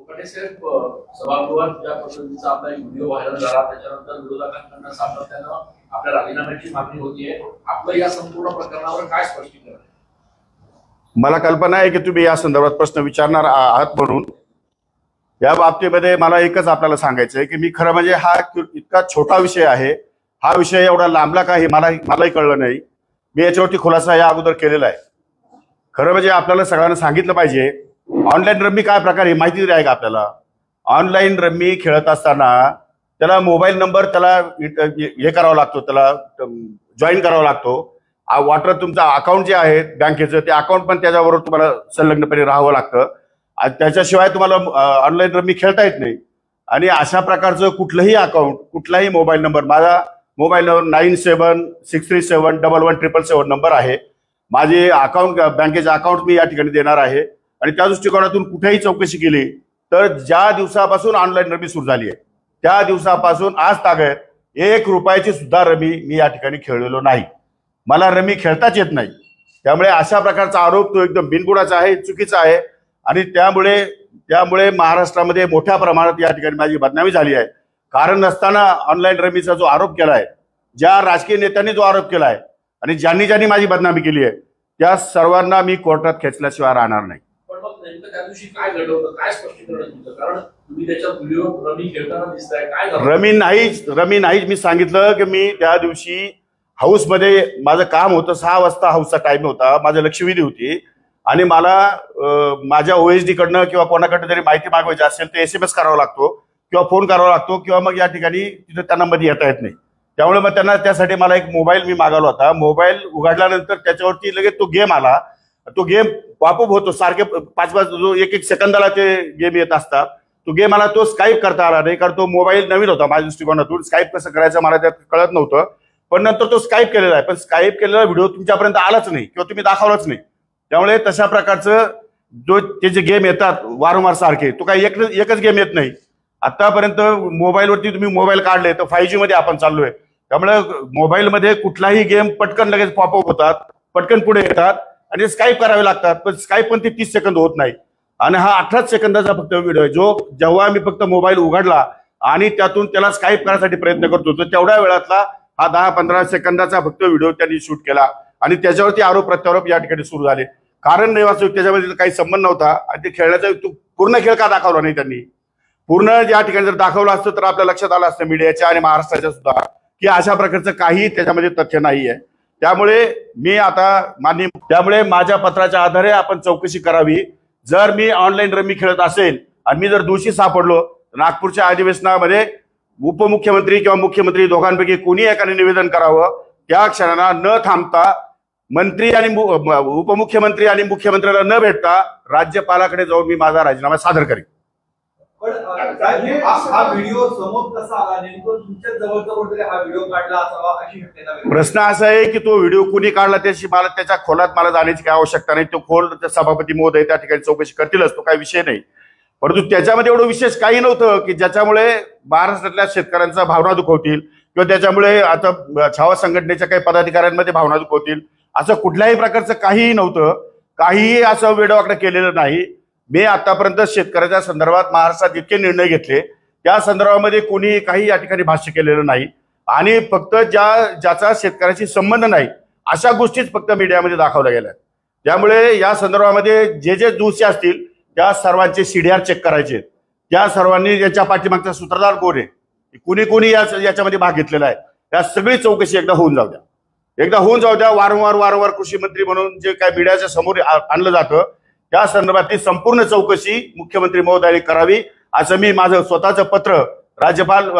कोकटे साहेब, सभागृहात ज्या पद्धतीचा आपला एक व्हिडिओ व्हायरल झाला त्याच्यानंतर विरोधकांकडून सातत्यानं आपल्या राजीनाम्याची मागणी होतीये. आपलं या संपूर्ण प्रकरणावर काय स्पष्टीकरण? मला कल्पना आहे की तुम्ही या संदर्भात प्रश्न विचारणार आहात म्हणून. या बाबतीमध्ये मला एकच आपल्याला सांगायचं आहे की मी खरं म्हणजे हा इतका छोटा विषय आहे, हा विषय एवढा लांबला का हे मलाही कळलं नाही. मी याच्यावरती खुलासा या अगोदर केलेला आहे. खरं म्हणजे आपल्याला सगळ्यांना सांगितलं पाहिजे ऑनलाईन रम्मी काय प्रकार हे माहिती तरी आहे का आपल्याला? ऑनलाईन रम्मी खेळत असताना त्याला मोबाईल नंबर त्याला हे करावा लागतो, त्याला जॉईन करावा लागतो. वाटर तुमचं अकाउंट जे आहे बँकेचं ते अकाउंट पण त्याच्याबरोबर तुम्हाला संलग्नपणे राहावं लागतं. त्याच्याशिवाय तुम्हाला ऑनलाईन रम्मी खेळता येत नाही. आणि अशा प्रकारचं कुठलंही अकाउंट, कुठलाही मोबाईल नंबर, माझा मोबाईल नंबर 9763711177 नंबर आहे. माझे अकाउंट बँकेचे अकाउंट मी या ठिकाणी देणार आहे. आणि त्या दृष्टिकोनातून कुठेही चौकशी केली तर ज्या दिवसापासून ऑनलाईन रमी सुरू झाली आहे त्या दिवसापासून आज तागत 1 रुपयाची सुद्धा रमी मी या ठिकाणी खेळलेलो नाही. मला रमी खेळताच येत नाही. त्यामुळे अशा प्रकारचा आरोप तो एकदम बिनबुडाचा आहे, चुकीचा आहे. आणि त्यामुळे महाराष्ट्रामध्ये मोठ्या प्रमाणात या ठिकाणी माझी बदनामी झाली आहे. कारण नसताना ऑनलाईन रमीचा जो आरोप केला आहे, ज्या राजकीय नेत्यांनी जो आरोप केला आहे आणि ज्यांनी माझी बदनामी केली आहे त्या सर्वांना मी कोर्टात खेचल्याशिवाय राहणार नाही. पण मग नेमकं त्या दिवशी काय घडलं होतं, काय स्पष्टीकरण तुमचं? कारण तुम्ही त्याच्यात व्हिडिओ रमी खेळताना दिसताय, काय झालं? रमी नाहीच. मी सांगितलं की मी त्या दिवशी हाऊसमध्ये माझं काम होतं. 6 वाजता हाऊसचा टाइम होता, माझं लक्षवेधी होती. आणि मला माझ्या OSD कडनं किंवा कोणाकडनं जरी माहिती मागवायची असेल तर SMS करावा लागतो किंवा फोन करावा लागतो किंवा मग या ठिकाणी तिथं त्यांना मध्ये येता येत नाही. त्यामुळे मग त्यासाठी मला एक मोबाईल मी मागवला होता. मोबाईल उघडल्यानंतर त्याच्यावरती लगेच तो गेम आला. तो गेम पॉपअप होतो सारखे 5-5 जो 1-1 सेकंदाला ते गेम येत असतात. तो गेम मला तो स्काईप करता आला नाही, कारण तो मोबाईल नवीन होता माझ्या दृष्टिकोनातून. स्काईप कसं करायचं मला त्यात कळत नव्हतं. पण नंतर तो स्काईप केलेला आहे, पण स्काईप केलेला व्हिडिओ तुमच्यापर्यंत आलाच नाही किंवा तुम्ही दाखवलाच नाही. त्यामुळे तशा प्रकारचं ते जे गेम येतात वारंवार सारखे, तो काही एकच गेम येत नाही. आतापर्यंत मोबाईलवरती तुम्ही मोबाईल काढले तर 5G मध्ये आपण चाललोय. त्यामुळे मोबाईलमध्ये कुठलाही गेम पटकन लगेच पॉपअप होतात, पटकन पुढे येतात आणि स्काईप करावे लागतात. पण स्काईप पण ते 30 सेकंद होत नाही. आणि हा 18 सेकंदाचा फक्त व्हिडिओ आहे, जो जेव्हा मी फक्त मोबाईल उघडला आणि त्यातून त्याला स्काईप करण्यासाठी प्रयत्न करतो तर तेवढ्या वेळातला हा 10-15 सेकंदाचा फक्त व्हिडिओ त्यांनी शूट केला. आणि त्याच्यावरती आरोप प्रत्यारोप या ठिकाणी सुरू झाले. कारण नाही वास्तविक त्याच्यामध्ये काही संबंध नव्हता. आणि ते खेळण्याचा पूर्ण खेळ का दाखवला नाही त्यांनी? पूर्ण या ठिकाणी जर दाखवलं असतं तर आपल्या लक्षात आलं असतं मीडियाच्या आणि महाराष्ट्राच्या सुद्धा की अशा प्रकारचं काही त्याच्यामध्ये तथ्य नाही आहे. त्यामुळे माझ्या पत्राच्या आधारे आपण चौकशी करावी. जर मी ऑनलाईन रमी खेळत असेल आणि मी जर दोषी सापडलो तर नागपूरच्या अधिवेशनामध्ये उपमुख्यमंत्री किंवा मुख्यमंत्री दोघांपैकी कोणी एकाने निवेदन करावं. त्या क्षणाला न थांबता मंत्री आणि उपमुख्यमंत्री आणि मुख्यमंत्र्याला न भेटता राज्यपालाकडे जाऊन मी माझा राजीनामा सादर करेन. पण हा व्हिडिओ समोर कसा आला? नेमकं तुमच्या जवळचा कोणतरी हा व्हिडिओ काढला असावा अशी शक्यता? प्रश्न असा आहे की तो व्हिडिओ कुणी काढला त्याची मला त्याच्या खोलात मला जाण्याची काही आवश्यकता नाही. तो खोल सभापती महोदय त्या ठिकाणी चौकशी करतीलच, तो काही विषय नाही. परंतु त्याच्यामध्ये एवढं विशेष काही नव्हतं की ज्याच्यामुळे महाराष्ट्रातल्या शेतकऱ्यांचा भावना दुखवतील किंवा त्याच्यामुळे आता छावा संघटनेच्या काही पदाधिकाऱ्यांमध्ये भावना दुखवतील असं कुठल्याही प्रकारचं काहीही नव्हतं. काहीही असं वेडवाकडं केलेलं नाही. मी आतापर्यंत शेतकऱ्याच्या संदर्भात महाराष्ट्रात इतके निर्णय घेतले, त्या संदर्भामध्ये कोणी काही या ठिकाणी भाष्य केलेलं नाही. आणि फक्त ज्याचा शेतकऱ्याशी संबंध नाही अशा गोष्टीच फक्त मीडियामध्ये दाखवल्या गेल्या. त्यामुळे या संदर्भामध्ये जे दोषी असतील त्या सर्वांचे CDR चेक करायचे. त्या सर्वांनी याच्या पाठीमागचा सूत्रधार कोण आहे, कुणी याच्यामध्ये भाग घेतलेला आहे, या सगळी चौकशी एकदा होऊन जाऊ द्या. वारंवार कृषी मंत्री म्हणून जे काय मीडियाच्या समोर आणलं जातं त्या संदर्भातली संपूर्ण चौकशी मुख्यमंत्री महोदयांनी करावी असं मी माझं स्वतःचं पत्र राज्यपाल,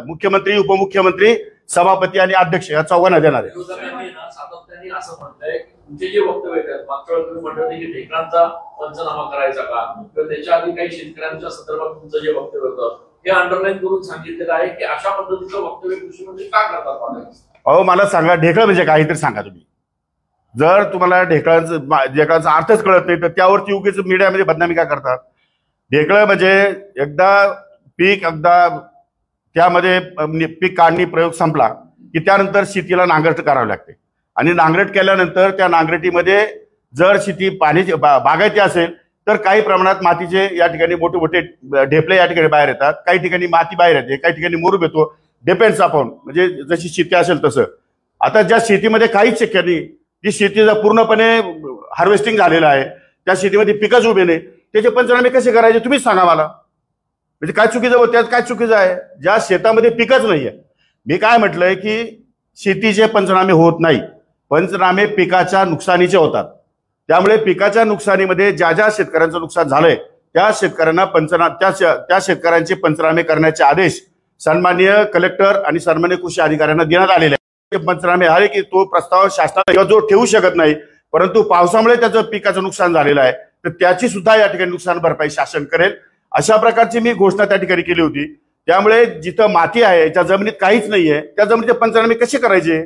मुख्यमंत्री, उपमुख्यमंत्री, सभापती आणि अध्यक्ष या चौघांना देणार आहे. सातत्याने असं म्हणताय तुमचे जे वक्तव्य आहेत, मागच्या वेळी तुम्ही म्हटलं की ढेकळांचा पंचनामा करायचा का, किंवा त्याच्या आधी काही शेतकऱ्यांच्या संदर्भात तुमचं जे वक्तव्य होतं हे अंडरलाईन करून सांगितलेलं आहे की अशा पद्धतीचं वक्तव्य कृषी मंत्री का करतात? अहो मला सांगा, ढेकळ म्हणजे काहीतरी सांगा तुम्ही. जर तुम्हाला ढेकळांचा अर्थच कळत नाही तर त्यावरती उगीच मीडियामध्ये बदनामी का करतात? ढेकळ म्हणजे एकदा त्यामध्ये पीक काढणी प्रयोग संपला की त्यानंतर शेतीला नांगरट करावी लागते. आणि नांगरट केल्यानंतर त्या नांगरटीमध्ये जर शेती पाण्याची बागायती असेल तर काही प्रमाणात मातीचे या ठिकाणी मोठे मोठे ढेपले या ठिकाणी बाहेर येतात, काही ठिकाणी माती बाहेर येते, काही ठिकाणी मुरूम येतो. डिपेंड्स अपॉन म्हणजे जशी शेती असेल तसं. आता ज्या शेतीमध्ये काहीच शक्य नाही, जी शेती पूर्णपणे हार्वेस्टिंग झालेलं आहे, त्या शेतीमध्ये पिकच उभे नाही, त्याचे पंचनामे कसे करायचे तुम्हीच सांगा मला. म्हणजे काय चुकीचं होतं, त्यात काय चुकीचं आहे? ज्या शेतामध्ये पिकच नाहीये. मी काय म्हटलंय की शेतीचे पंचनामे होत नाही, पंचनामे पिकाच्या नुकसानीचे होतात. त्यामुळे पिकाच्या नुकसानीमध्ये ज्या ज्या शेतकऱ्यांचं नुकसान झालंय त्या शेतकऱ्यांना त्या शेतकऱ्यांचे पंचनामे करण्याचे आदेश सन्माननीय कलेक्टर आणि सन्माननीय कृषी अधिकाऱ्यांना देण्यात आलेले आहे. पंचनामे आले की तो प्रस्ताव शासनाला जो ठेवू शकत नाही, परंतु पावसामुळे त्याचं पिकाचं नुकसान झालेलं आहे तर त्याची सुद्धा या ठिकाणी नुकसान भरपाई शासन करेल, अशा प्रकारची मी घोषणा त्या ठिकाणी केली होती. त्यामुळे जिथं माती आहे, ज्या जमिनीत काहीच नाहीये, त्या जमिनीचे पंचनामे कसे करायचे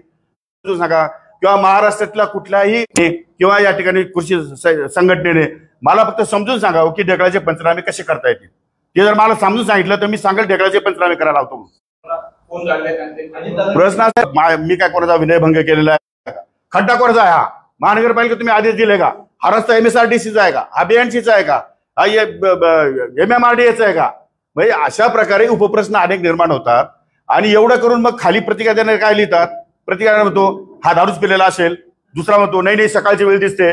सांगा. किंवा महाराष्ट्रातल्या कुठल्याही किंवा या ठिकाणी कृषी संघटनेने मला फक्त समजून सांगावं की ढेकळाचे पंचनामे कसे करता येतील. ते जर मला समजून सांगितलं तर मी सांगेल ढेकळाचे पंचनामे करायला लावतो. प्रश्न असा, मी काय कोणाचा विनयभंग केलेला आहे? खड्डा कोणाचा आहे? हा महानगरपालिका तुम्ही आदेश दिले का? हा रस्ता MSRDCचा आहे का? हा BNCचा आहे का? हा MMRDAचा आहे का? म्हणजे अशा प्रकारे उपप्रश्न अनेक निर्माण होतात. आणि एवढं करून मग खाली प्रतिक्रिया देणारे काय लिहितात? प्रतिक्रिया म्हणतो हा दारूच पिलेला असेल, दुसरा म्हणतो नाही नाही सकाळची वेळ दिसते,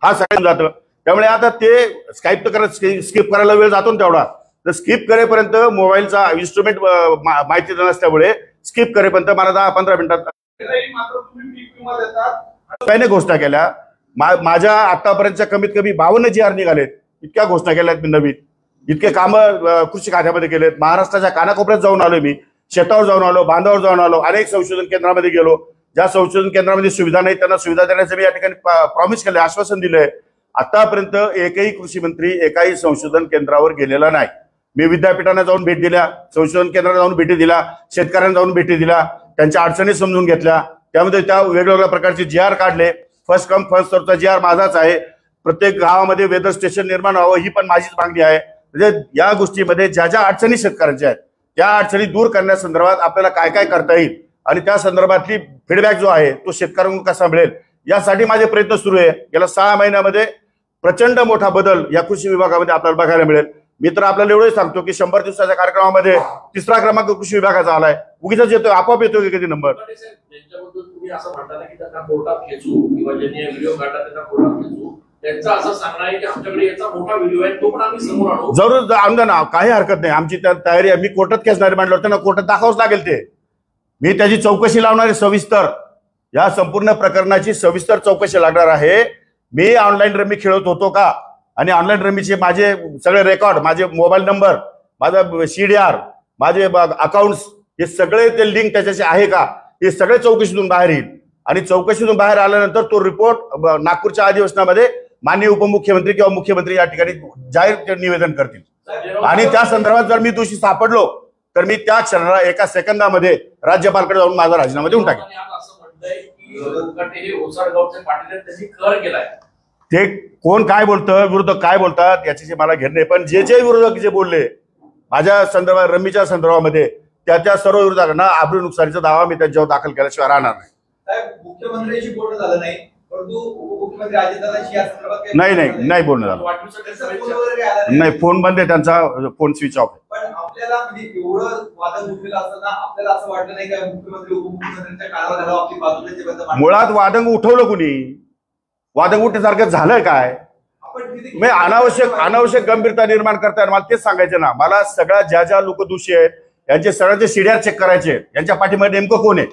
हा सकाळी जातं. त्यामुळे आता ते स्किप करायला वेळ जातो ना तेवढा, तर स्किप करेपर्यंत मोबाईलचा इन्स्ट्रुमेंट माहिती नसल्यामुळे स्किप करेपर्यंत मला 10-15 मिनिटात काही घोषणा केल्या. माझ्या आतापर्यंतच्या कमीत कमी 52 GR निघालेत. इतक्या घोषणा केल्यात मी नवीन, इतके कामं कृषी खात्यामध्ये केलेत. महाराष्ट्राच्या कानाकोपऱ्यात जाऊन आलो मी, शेतावर जाऊन आलो, बांधावर जाऊन आलो, अनेक संशोधन केंद्रामध्ये गेलो. ज्या संशोधन केंद्रामध्ये सुविधा नाही त्यांना सुविधा देण्याचं मी या ठिकाणी प्रॉमिस केलं, आश्वासन दिलंय. आतापर्यंत एकही कृषी मंत्री एकाही संशोधन केंद्रावर गेलेला नाही. मी विद्यापीठांना जाऊन भेट दिल्या, संशोधन केंद्रात जाऊन भेटी दिल्या, शेतकऱ्यांना जाऊन भेटी दिल्या, त्यांच्या अडचणी समजून घेतल्या. त्यामध्ये त्या वेगवेगळ्या प्रकारचे GR काढले. फर्स्ट कम फर्स्ट सर्वचा GR माझाच आहे. प्रत्येक गावामध्ये वेदर स्टेशन निर्माण व्हावं ही पण माझीच मागणी आहे. म्हणजे या गोष्टीमध्ये ज्या ज्या अडचणी शेतकऱ्यांच्या आहेत त्या अडचणी दूर करण्यासंदर्भात आपल्याला काय काय करता येईल आणि त्या संदर्भातली फीडबॅक जो आहे तो शेतकऱ्यांकडून कसा मिळेल यासाठी माझे प्रयत्न सुरू आहे. गेल्या 6 महिन्यामध्ये प्रचंड मोठा बदल या कृषी विभागामध्ये आपल्याला बघायला मिळेल. मी तर आपल्याला एवढंच सांगतो की 100 दिवसाच्या कार्यक्रमामध्ये 3रा क्रमांक कृषी विभागाचा आलाय. उगीच येतोय, आपोआप येतोय कधी नंबर. ज्यांच्याबद्दल तुम्ही असं म्हणता की त्यांना कोर्टात खेचू किंवा ज्यांनी व्हिडिओ काढला त्यांना कोर्टात खेचू, त्यांचं असं सांगणं आहे की आमच्याकडे याचा मोठा व्हिडिओ आहे, तो पण आम्ही समोर आणू. जरूर आणू ना, काही हरकत नाही, आमची त्या तयारी आहे. मी कोर्टात खेचणारे म्हटलं त्यांना कोर्टात दाखवावंच लागेल. ते मी त्याची चौकशी लावणार आहे सविस्तर. या संपूर्ण प्रकरणाची सविस्तर चौकशी लागणार आहे. मी ऑनलाईन रमी खेळत होतो का आणि ऑनलाईन रमीचे माझे सगळे रेकॉर्ड, माझे मोबाईल नंबर, माझा CDR, माझे अकाउंट्स, हे सगळे ते लिंक त्याच्याशी आहे का हे सगळे चौकशीतून बाहेर येईल. आणि चौकशीतून बाहेर आल्यानंतर तो रिपोर्ट नागपूरच्या अधिवेशनामध्ये माननीय उपमुख्यमंत्री किंवा मुख्यमंत्री या ठिकाणी जाहीर निवेदन करतील. आणि त्या संदर्भात जर मी दोषी सापडलो तर मी त्या क्षणाला 1 सेकंदामध्ये राज्यपालकडे जाऊन माझा राजीनामा देऊन टाकेल. ते कोण काय बोलतं, विरोधक काय बोलतात याच्याशी मला घेणं नाही. पण जे जे विरोधक जे बोलले माझ्या संदर्भात, रमीच्या संदर्भामध्ये, त्या सर्व विरोधकांना आबरू नुकसानीचा दावा मी त्यांच्यावर दाखल केल्याशिवाय राहणार नाही. मुख्यमंत्र्यांशी बोलणं झालं नाही, परंतु उपमुख्यमंत्री अजितदादांशी या संदर्भात नाही बोलणं झालं. नाही, फोन बंद आहे त्यांचा, फोन स्विच ऑफ आहे. पण आपल्याला म्हणजे एवढं वादन उठलेलं असताना आपल्याला असं वाटलं नाही का मुख्यमंत्री उपमुख्यमंत्र्यांच्या कानावर घालावं आपली बाजूला? मुळात वादंग उठवलं कुणी? वादंग उठण्यासारखं झालं काय? मी अनावश्यक गंभीरता निर्माण करताय. मला तेच सांगायचं ना, मला सगळ्या ज्या लोक दोषी आहेत यांचे सगळ्यांचे CDR चेक करायचे. यांच्या पाठीमध्ये नेमकं कोण आहे,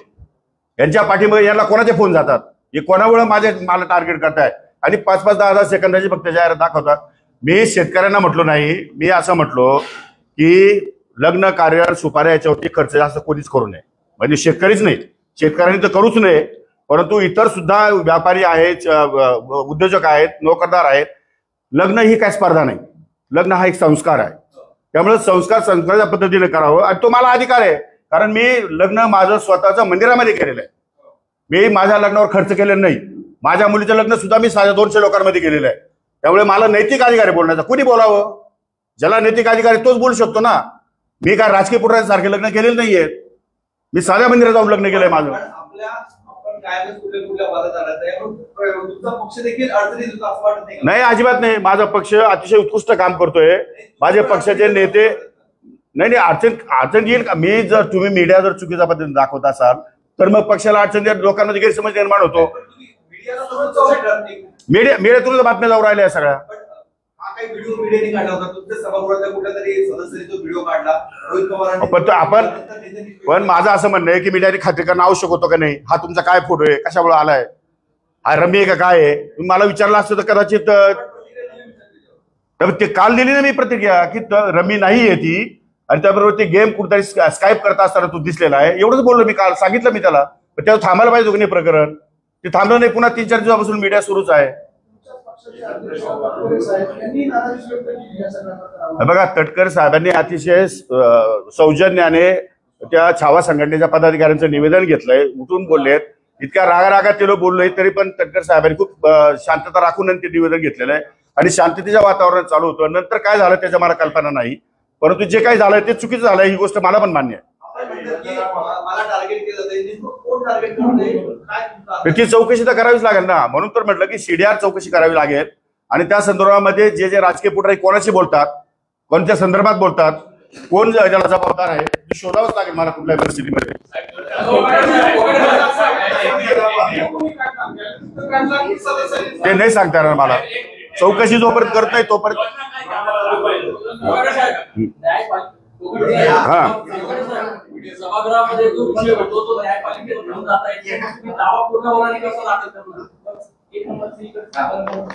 यांच्या पाठीमध्ये यांना कोणाचे फोन जातात, हे कोणामुळे मला टार्गेट करताय आणि 5-5, 10-10 सेकंदाची फक्त जाहिरात दाखवतात. मी शेतकऱ्यांना म्हटलो नाही, मी असं म्हटलो की लग्न कार्य सुपाऱ्या याच्यावरती खर्च जास्त कोणीच करू नये. म्हणजे शेतकरीच नाही, शेतकऱ्यांनी तर करूच नये, परंतु इतर सुद्धा व्यापारी आहेत, उद्योजक आहेत, नोकरदार आहेत. लग्न ही काय स्पर्धा नाही, लग्न हा एक संस्कार आहे. त्यामुळे संस्काराच्या पद्धतीने करावं आणि तो मला अधिकार आहे. कारण मी लग्न माझं स्वतःचं मंदिरामध्ये केलेलं आहे. मी माझ्या लग्नावर खर्च केलेला नाही. माझ्या मुलीचं लग्न सुद्धा मी 200 लोकांमध्ये केलेलं आहे. त्यामुळे मला नैतिक अधिकार आहे बोलण्याचा. कुणी बोलावं, ज्याला नैतिक अधिकार आहे तोच बोलू शकतो ना. मी काय राजकीय पुढाऱ्यांसारखे लग्न केलेलं नाहीये, मी साध्या मंदिरात जाऊन लग्न केलंय माझं. आपण कायमच कुठल्या वादात आला त्यामुळे तुमचा पक्ष देखील अडचणीत होता असं वाटत नाही? नाही, अजिबात नाही. माझा पक्ष अतिशय उत्कृष्ट काम करतोय. माझे पक्षाचे नेते नाही अडचण येईल का? मी जर तुम्ही मीडिया जर चुकीच्या पद्धतीने दाखवत असाल तर मग पक्षाला अडचण द्या, लोकांमध्ये गैरसमज निर्माण होतो. मीडियातूनच बातम्या जाऊ राहिल्या सगळ्या. हा काही व्हिडिओ मीडियाने काढला होता तुमच्या सभागृहातल्या कुठल्या तरी सदस्याने तो व्हिडिओ काढला रोहित पवारांनी. पण माझं असं म्हणणं आहे की मीडियाने खात्री करणं आवश्यक होतं का नाही? हा तुमचा काय फोटो आहे, कशामुळे आलाय, हा रमी आहे का काय आहे? तुम्ही मला विचारलं असतं तर कदाचित ते काल दिली ना मी प्रतिक्रिया की रमी नाही आहे ती, आणि त्याबरोबर ते गेम कुठेतरी स्काईप करता असताना तो दिसलेला आहे. एवढंच बोललो मी काल, सांगितलं मी त्याला. पण त्याला थांबायला पाहिजे की नाही प्रकरण? ते थांबलं नाही. पुन्हा 3-4 दिवसापासून मीडिया सुरूच आहे. बघा, तटकर साहेबांनी अतिशय सौजन्याने त्या छावा संघटनेच्या पदाधिकाऱ्यांचं निवेदन घेतलंय, उठून बोललेत. इतक्या रागारागात ते लोक बोललोय तरी पण तटकर साहेबांनी खूप शांतता राखून ते निवेदन घेतलेलं आहे आणि शांततेच्या वातावरणात चालू होतं. नंतर काय झालं त्याच्या मला कल्पना नाही, परंतु जे काही झालंय ते चुकीचं झालंय ही गोष्ट मला पण मान्य आहे. ती चौकशी तर करावीच लागेल ना. म्हणून तर म्हटलं की सीडीआर चौकशी करावी लागेल आणि त्या संदर्भामध्ये जे राजकीय पुढारी कोणाशी बोलतात, कोणत्या संदर्भात बोलतात, कोण त्याला जबाबदार आहे ते शोधावंच लागेल मला कुठल्या परिस्थितीमध्ये. ते नाही सांगता येणार मला. चौकशी जोपर्यंत करत नाही तोपर्यंत. सभागृहामध्ये जो विषय होतो तो न्यायपालिकेत घेऊन जाता येते, दावा पूर्ण होण्याने कसं दाखल करणार?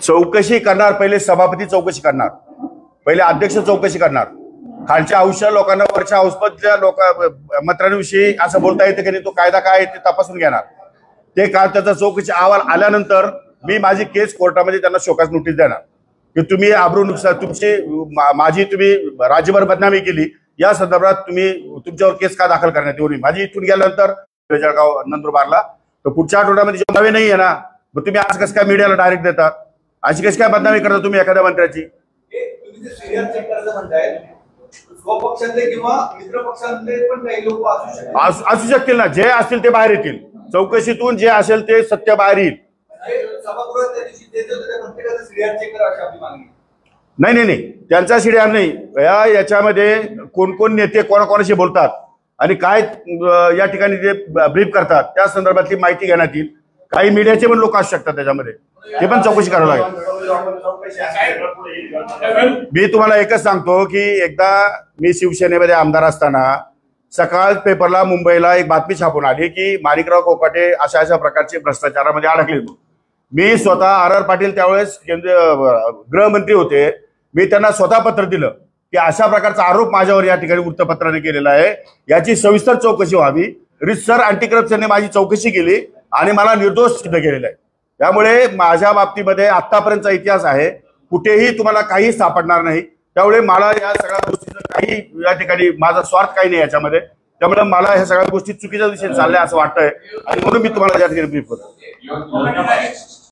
चौकशी करणार, पहिले सभापती चौकशी करणार, पहिले अध्यक्ष चौकशी करणार. खालच्या हौशा लोकांना वरच्या हौसमधल्या मंत्र्यांविषयी असं बोलता येतं की नाही, तो कायदा काय ते तपासून घेणार. ते काल त्याचा चौकशी अहवाल आल्यानंतर मी माझी केस कोर्टामध्ये त्यांना शोकास नोटीस देणार की तुम्ही आबरू नुकसान तुमची माझी तुम्ही राज्यभर बदनामी केली, या संदर्भात तुम्ही तुमच्यावर केस का दाखल करण्यात येऊ नये. माझी इथून गेल्यानंतर जळगाव नंदुरबारला तर पुढच्या आठवड्यामध्ये नवे नाही आहे ना, मग तुम्ही आज कसं काय मीडियाला डायरेक्ट देतात? अशी कशी काय बदनामी करता तुम्ही एखाद्या मंत्र्याची? स्वपक्षातले किंवा मित्र पक्षातले पण काही लोक असू शकतील ना, जे असतील ते बाहेर येतील. चौकशीतून जे असेल ते सत्य बाहेर येईल. नाही, त्यांचा सीडीआर नाही. याच्यामध्ये कोण कोण नेते कोणाकोणाशी बोलतात आणि काय या ठिकाणी जे ब्रीफ करतात त्या संदर्भातली माहिती घेण्यात येईल. काही मीडियाचे पण लोक असू शकतात त्याच्यामध्ये, ते पण चौकशी करावी लागेल. मी तुम्हाला एकच सांगतो की एकदा मी शिवसेनेमध्ये आमदार असताना सकाळ पेपरला मुंबईला एक बातमी छापून आली की माणिकराव कोकाटे अशा प्रकारचे भ्रष्टाचारामध्ये अडकले. मी स्वतः आर पाटील त्यावेळेस केंद्रीय गृहमंत्री होते, मी त्यांना स्वतः पत्र दिलं की अशा प्रकारचा आरोप माझ्यावर या ठिकाणी वृत्तपत्राने केलेला आहे, याची सविस्तर चौकशी व्हावी. रितसर अँटी करप्शनने माझी चौकशी केली आणि मला निर्दोष सिद्ध केलेला आहे. त्यामुळे माझ्या बाबतीमध्ये आतापर्यंतचा इतिहास आहे, कुठेही तुम्हाला काही सापडणार नाही. त्यामुळे मला या सगळ्या गोष्टीचं काही या ठिकाणी माझा स्वार्थ काही नाही याच्यामध्ये. त्यामुळे मला ह्या सगळ्या गोष्टी चुकीच्या दिशेने चालल्या असं वाटतंय आणि म्हणून मी तुम्हाला या ठिकाणी ब्रीफ करतो.